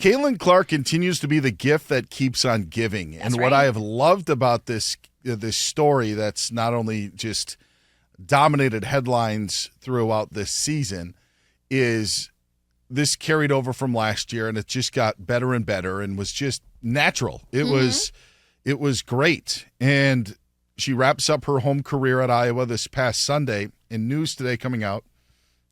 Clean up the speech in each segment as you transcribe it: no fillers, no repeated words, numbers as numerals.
Cailin Clark continues to be the gift that keeps on giving. That's What I have loved about this story that's not only just dominated headlines throughout this season is this carried over from last year, and it just got better and better and was just natural. It was great. And she wraps up her home career at Iowa this past Sunday. And news today coming out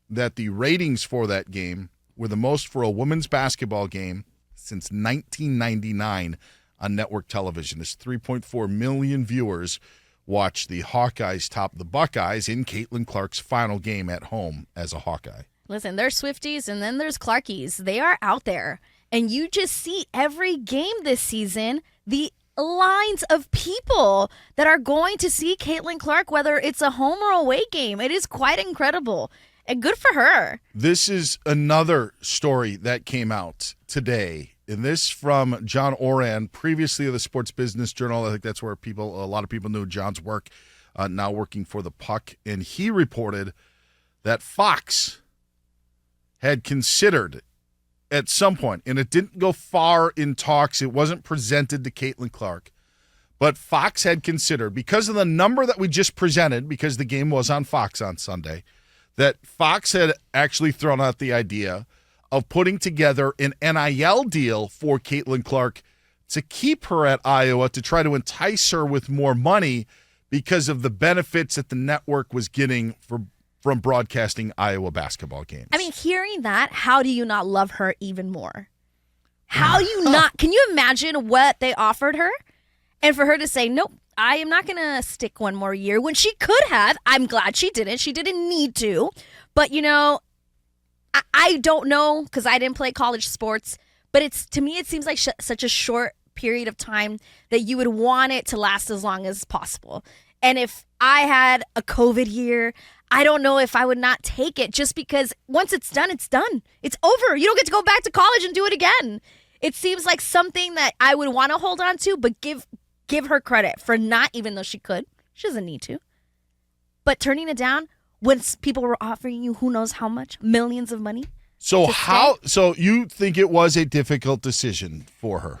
that the ratings for that game were the most for a women's basketball game since 1999 on network television. As 3.4 million viewers watched the Hawkeyes top the Buckeyes in Cailin Clark's final game at home as a Hawkeye. Listen, there's Swifties and then there's Clarkies. They are out there. And you just see every game this season, the lines of people that are going to see Cailin Clark, whether it's a home or away game. It is quite incredible. And good for her. This is another story that came out today. And this from John Oran, previously of the Sports Business Journal. I think that's where a lot of people knew John's work, now working for the Puck. And he reported that Fox had considered at some point, and it didn't go far in talks, it wasn't presented to Cailin Clark, but Fox had considered, because of the number that we just presented, because the game was on Fox on Sunday, that Fox had actually thrown out the idea of putting together an NIL deal for Cailin Clark to keep her at Iowa, to try to entice her with more money because of the benefits that the network was getting from broadcasting Iowa basketball games. I mean, hearing that, how do you not love her even more? How do you not? Can you imagine what they offered her? And for her to say, nope, I am not going to stick one more year when she could have. I'm glad she didn't. She didn't need to. But, I don't know because I didn't play college sports. But to me, it seems like such a short period of time that you would want it to last as long as possible. And if I had a COVID year, I don't know if I would not take it, just because once it's done, it's done. It's over. You don't get to go back to college and do it again. It seems like something that I would want to hold on to, but give her credit for not, even though she could. She doesn't need to. But turning it down when people were offering you who knows how much, millions of money. So you think it was a difficult decision for her?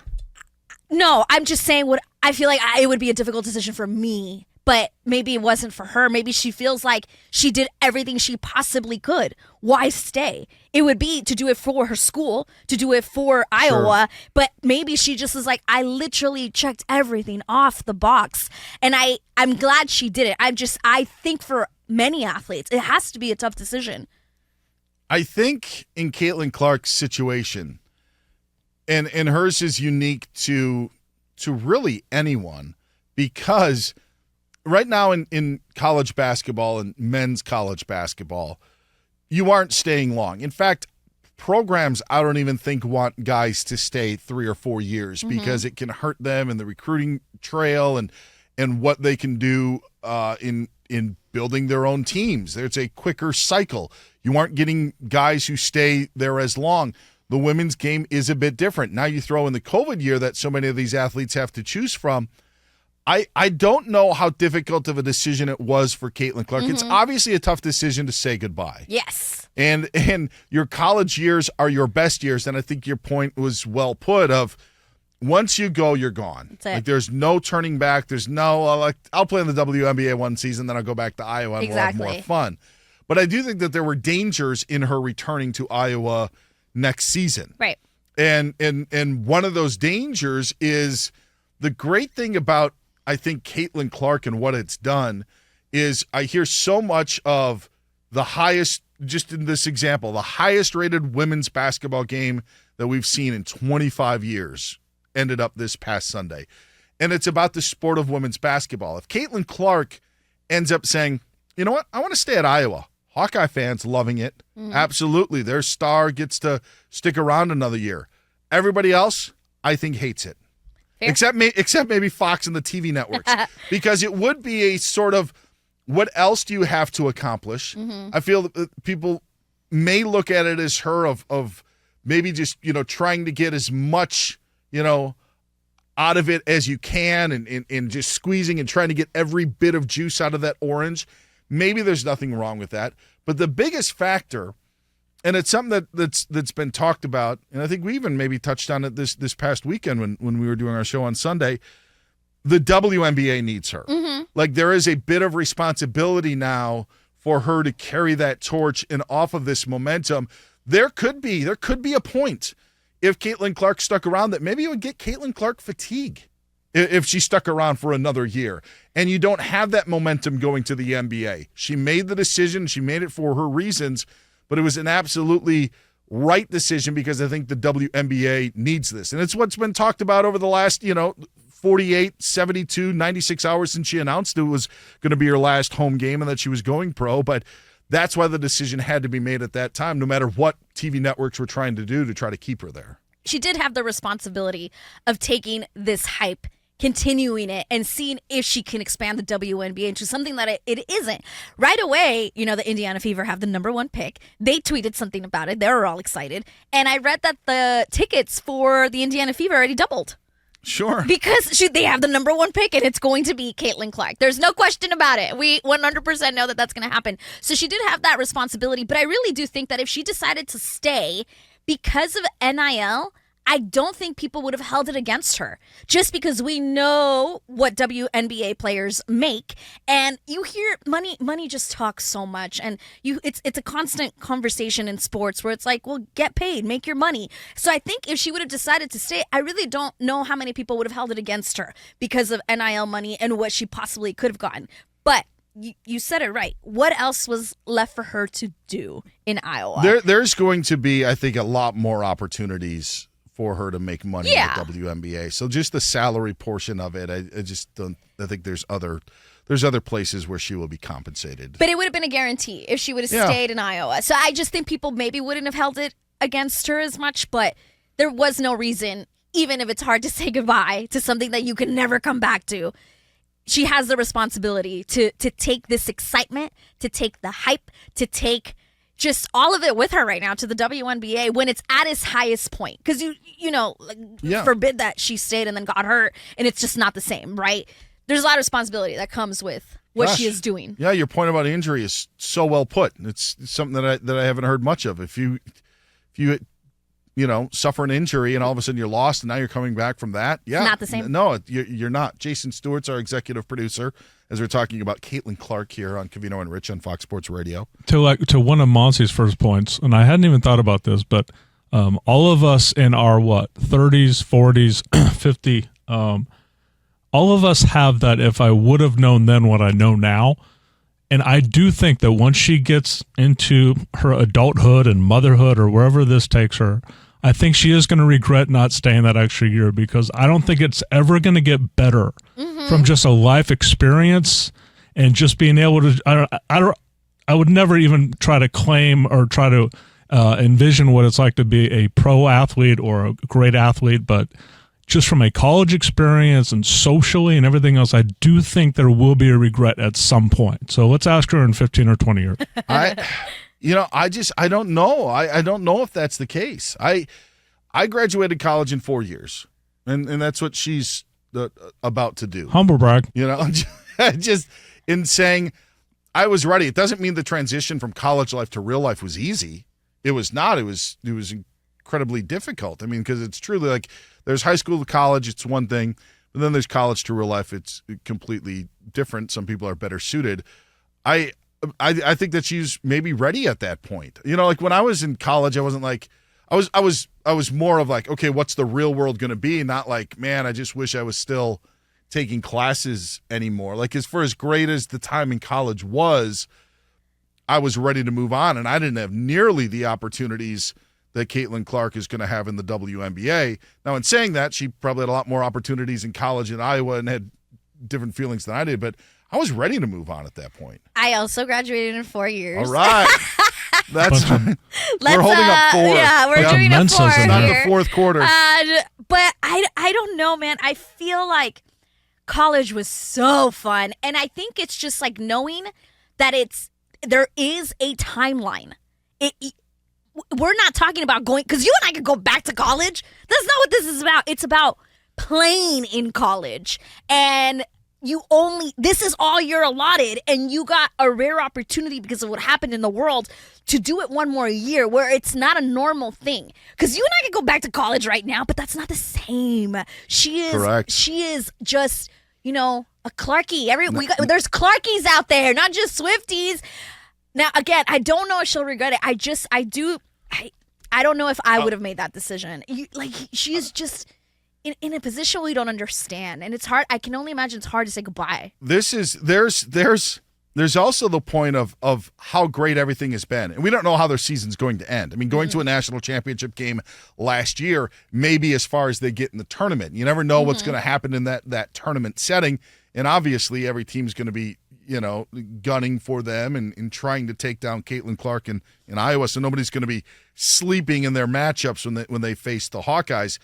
No, I'm just saying I feel like it would be a difficult decision for me. But maybe it wasn't for her. Maybe she feels like she did everything she possibly could. Why stay? It would be to do it for her school, to do it for Iowa. But maybe she just is like, I literally checked everything off the box. And I'm glad she did it. I think for many athletes, it has to be a tough decision. I think in Cailin Clark's situation, and hers is unique to really anyone, because right now in college basketball and men's college basketball, you aren't staying long. In fact, programs I don't even think want guys to stay 3 or 4 years because it can hurt them in the recruiting trail and what they can do in building their own teams. There's a quicker cycle. You aren't getting guys who stay there as long. The women's game is a bit different. Now you throw in the COVID year that so many of these athletes have to choose from. I don't know how difficult of a decision it was for Cailin Clark. It's obviously a tough decision to say goodbye. Yes. And your college years are your best years, and I think your point was well put of once you go, you're gone. That's it. Like there's no turning back. There's no, I'll play in the WNBA one season, then I'll go back to Iowa and we'll have more fun. But I do think that there were dangers in her returning to Iowa next season. Right. And one of those dangers is the great thing about, I think, Cailin Clark and what it's done is I hear so much of the highest, just in this example, the highest rated women's basketball game that we've seen in 25 years ended up this past Sunday. And it's about the sport of women's basketball. If Cailin Clark ends up saying, you know what, I want to stay at Iowa. Hawkeye fans loving it. Absolutely. Their star gets to stick around another year. Everybody else, I think, hates it. Fair. Except maybe Fox and the TV networks. Because it would be a sort of, what else do you have to accomplish? I feel that people may look at it as her of maybe just, trying to get as much, out of it as you can and just squeezing and trying to get every bit of juice out of that orange. Maybe there's nothing wrong with that. But the biggest factor and it's something that's been talked about, and I think we even maybe touched on it this past weekend when we were doing our show on Sunday. The WNBA needs her. Mm-hmm. Like, there is a bit of responsibility now for her to carry that torch, and off of this momentum, there could be a point if Caitlin Clark stuck around that maybe it would get Caitlin Clark fatigue if she stuck around for another year, and you don't have that momentum going to the NBA. She made the decision. She made it for her reasons, but it was an absolutely right decision because I think the WNBA needs this. And it's what's been talked about over the last, 48, 72, 96 hours since she announced it was going to be her last home game and that she was going pro. But that's why the decision had to be made at that time, no matter what TV networks were trying to do to try to keep her there. She did have the responsibility of taking this hype, continuing it, and seeing if she can expand the WNBA into something that it isn't. Right away, the Indiana Fever have the number 1 pick. They tweeted something about it. They were all excited. And I read that the tickets for the Indiana Fever already doubled. Sure. Because they have the number 1 pick, and it's going to be Caitlin Clark. There's no question about it. We 100% know that that's going to happen. So she did have that responsibility, but I really do think that if she decided to stay because of NIL, I don't think people would have held it against her, just because we know what WNBA players make, and you hear money just talks so much, and it's a constant conversation in sports where it's like, well, get paid, make your money. So I think if she would have decided to stay, I really don't know how many people would have held it against her because of NIL money and what she possibly could have gotten. But you said it right. What else was left for her to do in Iowa? There's going to be, I think, a lot more opportunities for her to make money in the WNBA. So just the salary portion of it, I just don't. I think there's other places where she will be compensated. But it would have been a guarantee if she would have stayed in Iowa. So I just think people maybe wouldn't have held it against her as much, but there was no reason, even if it's hard to say goodbye to something that you can never come back to. She has the responsibility to take this excitement, to take the hype, to take just all of it with her right now to the WNBA when it's at its highest point. Because, forbid that she stayed and then got hurt, and it's just not the same, right? There's a lot of responsibility that comes with what she is doing. Yeah, your point about injury is so well put. It's something that I haven't heard much of. If you suffer an injury and all of a sudden you're lost and now you're coming back from that, it's not the same. No, you're not. Jason Stewart's our executive producer, as we're talking about Caitlin Clark here on Covino and Rich on Fox Sports Radio. To one of Monse's first points, and I hadn't even thought about this, but all of us in our 30s, 40s, 50, all of us have that if I would have known then what I know now. And I do think that once she gets into her adulthood and motherhood or wherever this takes her, I think she is going to regret not staying that extra year, because I don't think it's ever going to get better from just a life experience and just being able to. I would never even try to claim or try to envision what it's like to be a pro athlete or a great athlete, but just from a college experience and socially and everything else, I do think there will be a regret at some point. So let's ask her in 15 or 20 years. I don't know. I don't know if that's the case. I graduated college in 4 years, and that's what she's about to do. Humble brag. Just in saying I was ready. It doesn't mean the transition from college life to real life was easy. It was not. It was incredibly difficult. I mean, because it's truly like there's high school to college, it's one thing, but then there's college to real life, it's completely different. Some people are better suited. I think that she's maybe ready at that point. Like when I was in college, I wasn't like I was more of like, okay, what's the real world going to be? Not like, man, I just wish I was still taking classes anymore. Like as great as the time in college was, I was ready to move on, and I didn't have nearly the opportunities that Caitlin Clark is going to have in the WNBA. Now, in saying that, she probably had a lot more opportunities in college in Iowa and had different feelings than I did, but I was ready to move on at that point. I also graduated in 4 years. All right. That's we're holding up 4. Yeah, we're doing a 4 here. Not the fourth quarter. But I don't know, man. I feel like college was so fun, and I think it's just like knowing that there is a timeline. We're not talking about going, because you and I could go back to college. That's not what this is about. It's about playing in college. And this is all you're allotted, and you got a rare opportunity because of what happened in the world to do it one more year where it's not a normal thing. Because you and I can go back to college right now, but that's not the same. Correct. She is just, a Clarkie. There's Clarkies out there, not just Swifties. Now, again, I don't know if she'll regret it. I don't know if I would have made that decision. She is just in a position we don't understand, and it's hard. I can only imagine it's hard to say goodbye. There's also the point of how great everything has been, and we don't know how their season's going to end. I mean, going to a national championship game last year, maybe as far as they get in the tournament. You never know what's going to happen in that tournament setting, and obviously every team's going to be gunning for them and trying to take down Cailin Clark in Iowa, so nobody's going to be sleeping in their matchups when they face the Hawkeyes.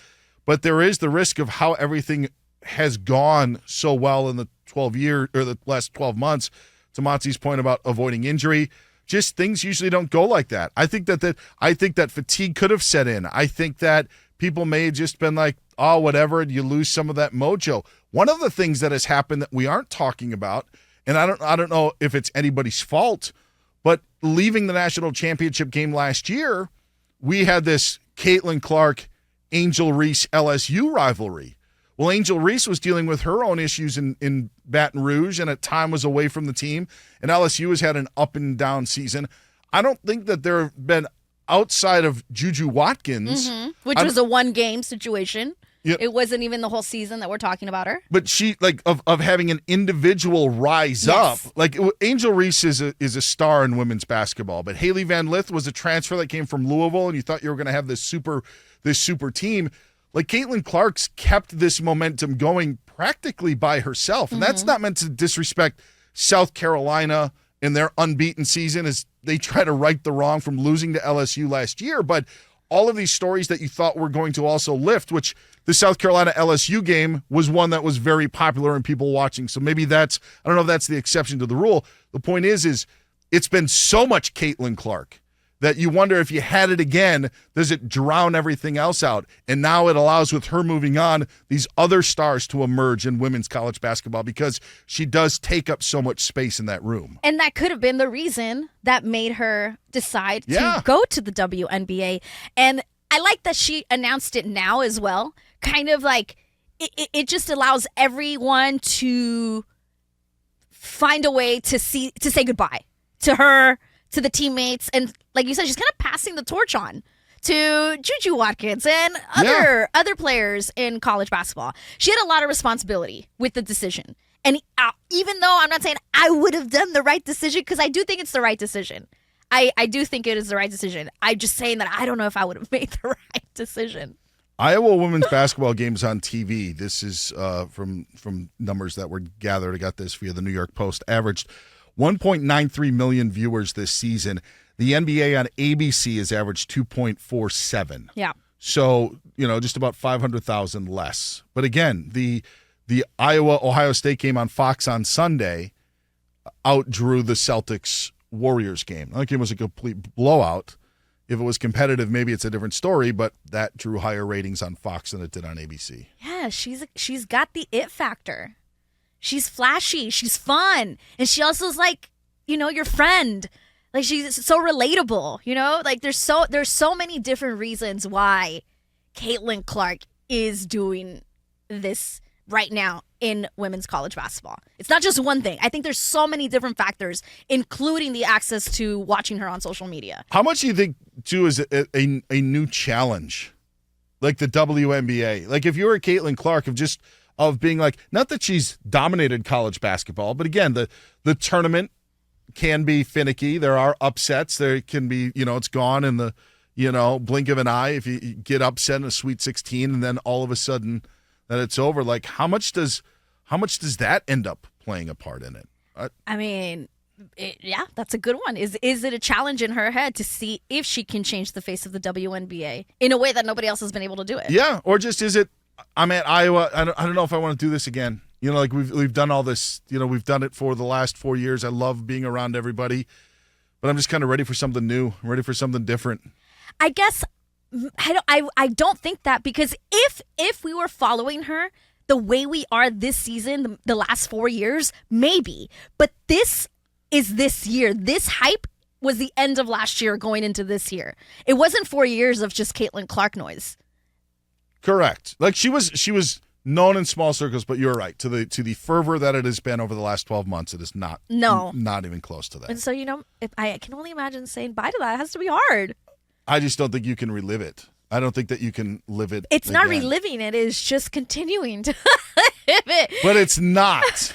But there is the risk of how everything has gone so well in the the last 12 months. To Montzy's point about avoiding injury, just things usually don't go like that. I think that fatigue could have set in. I think that people may have just been like, oh, whatever, and you lose some of that mojo. One of the things that has happened that we aren't talking about, and I don't know if it's anybody's fault, but leaving the national championship game last year, we had this Cailin Clark, Angel Reese LSU rivalry. Well, Angel Reese was dealing with her own issues in Baton Rouge and at time was away from the team, and LSU has had an up and down season. I don't think that there have been, outside of Juju Watkins, which was a one-game situation. Yep. It wasn't even the whole season that we're talking about her. But she, of having an individual rise up. Angel Reese is a star in women's basketball, but Haley Van Lith was a transfer that came from Louisville, and you thought you were going to have this super team. Like, Cailin Clark's kept this momentum going practically by herself. And that's not meant to disrespect South Carolina in their unbeaten season as they try to right the wrong from losing to LSU last year. But all of these stories that you thought were going to also lift, which the South Carolina LSU game was one that was very popular and people watching. So maybe I don't know if that's the exception to the rule. The point is it's been so much Cailin Clark that you wonder if you had it again, does it drown everything else out? And now it allows, with her moving on, these other stars to emerge in women's college basketball because she does take up so much space in that room. And that could have been the reason that made her decide to go to the WNBA. And I like that she announced it now as well. Kind of like it just allows everyone to find a way to say goodbye to her, to the teammates, and like you said, she's kind of passing the torch on to Juju Watkins and other players in college basketball. She had a lot of responsibility with the decision. And even though I'm not saying I would have done the right decision, because I do think it's the right decision. I do think it is the right decision. I'm just saying that I don't know if I would have made the right decision. Iowa women's basketball games on TV. This is from numbers that were gathered. I got this via the New York Post. Averaged 1.93 million viewers this season. The NBA on ABC has averaged 2.47. Yeah. So, just about 500,000 less. But again, the Iowa-Ohio State game on Fox on Sunday outdrew the Celtics-Warriors game. That game was a complete blowout. If it was competitive, maybe it's a different story, but that drew higher ratings on Fox than it did on ABC. Yeah, she's got the it factor. She's flashy. She's fun. And she also is like, your friend. Like, she's so relatable, Like, there's so many different reasons why Cailin Clark is doing this right now in women's college basketball. It's not just one thing. I think there's so many different factors, including the access to watching her on social media. How much do you think, too, is a new challenge? Like the WNBA? Like, if you were Cailin Clark of being like, not that she's dominated college basketball, but again, the tournament can be finicky. There are upsets. There can be, it's gone in the, blink of an eye if you get upset in a Sweet 16 and then all of a sudden that it's over. Like, how much does that end up playing a part in it? I mean, that's a good one. Is it a challenge in her head to see if she can change the face of the WNBA in a way that nobody else has been able to do it? Yeah, or just is it, I'm at Iowa. I don't know if I want to do this again. Like we've done all this. We've done it for the last 4 years. I love being around everybody, but I'm just kind of ready for something new. I'm ready for something different. I guess I don't think that, because if we were following her, the way we are this season, the last 4 years, maybe. But this is this year. This hype was the end of last year going into this year. It wasn't 4 years of just Caitlin Clark noise. Correct. Like she was known in small circles, but you're right. To the fervor that it has been over the last 12 months, it is not even close to that. And so, if I can only imagine saying bye to that. It has to be hard. I just don't think you can relive it. I don't think that you can live it. It's not again. reliving it. It's just continuing to live it. But it's not.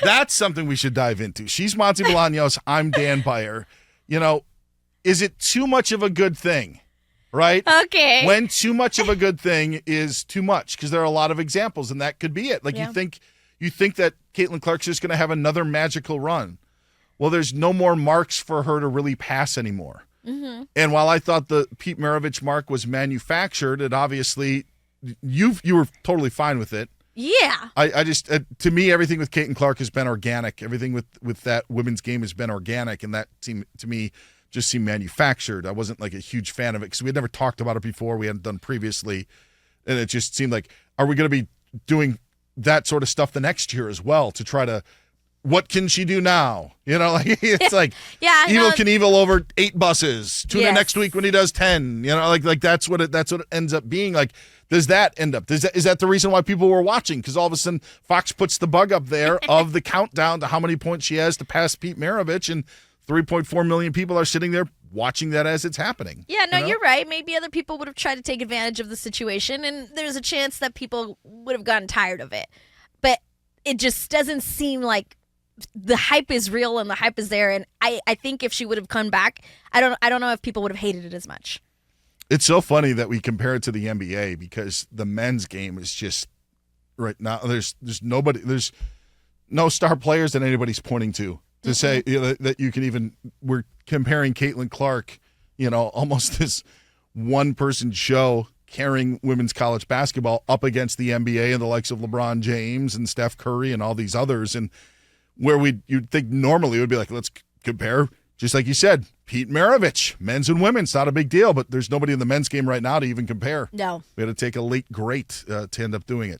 That's something we should dive into. She's Monse Bolaños. I'm Dan Beyer. Is it too much of a good thing? Right? Okay. When too much of a good thing is too much, because there are a lot of examples, and that could be it. Like you think that Caitlin Clark's just going to have another magical run. Well, there's no more marks for her to really pass anymore. Mm-hmm. And while I thought the Pete Maravich mark was manufactured, it obviously you were totally fine with it. Yeah. I just to me everything with Caitlin Clark has been organic. Everything with that women's game has been organic, and that seemed to me just seemed manufactured. I wasn't like a huge fan of it because we had never talked about it before. We hadn't done previously. And it just seemed like, are we going to be doing that sort of stuff the next year as well to try to, what can she do now? It's like Evil Knievel over 8 buses. Tune in next week when he does 10. Like that's what it ends up being. Like, does that end up? Is that the reason why people were watching? Because all of a sudden Fox puts the bug up there of the countdown to how many points she has to pass Pete Maravich, and 3.4 million people are sitting there watching that as it's happening. Yeah, no, you're right. Maybe other people would have tried to take advantage of the situation, and there's a chance that people would have gotten tired of it. But it just doesn't seem like the hype is real and the hype is there. And I think if she would have come back, I don't know if people would have hated it as much. It's so funny that we compare it to the NBA, because the men's game is just right now. There's no star players that anybody's pointing to say that you can even. We're comparing Caitlin Clark, almost this one-person show carrying women's college basketball up against the NBA and the likes of LeBron James and Steph Curry and all these others, and where you'd think normally it would be like, let's compare, just like you said, Pete Maravich, men's and women's, not a big deal, but there's nobody in the men's game right now to even compare. No. We had to take a late great to end up doing it.